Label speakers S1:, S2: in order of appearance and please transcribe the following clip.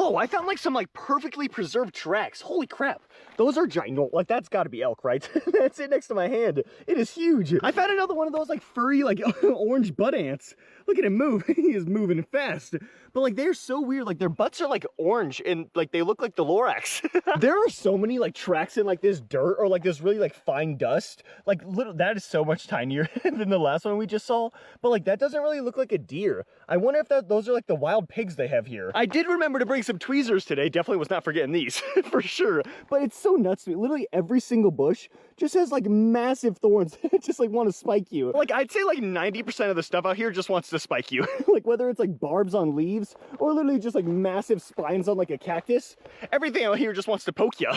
S1: Whoa, I found like some like perfectly preserved tracks. Holy crap. Those are giant. Like that's gotta be elk, right? That's it next to my hand. It is huge. I found another one of those like furry, like orange butt ants. Look at him move. He is moving fast. But like they're so weird. Like their butts are like orange and like they look like the Lorax. There are so many like tracks in like this dirt or like this really like fine dust. Like that is so much tinier than the last one we just saw. But like that doesn't really look like a deer. I wonder if those are like the wild pigs they have here. I did remember to bring some tweezers today. Definitely was not forgetting these for sure. But it's so nuts to me. Literally every single bush just has like massive thorns that just like want to spike you. Like I'd say like 90% of the stuff out here just wants to spike you. Like whether it's like barbs on leaves or literally just like massive spines on like a cactus, everything out here just wants to poke you.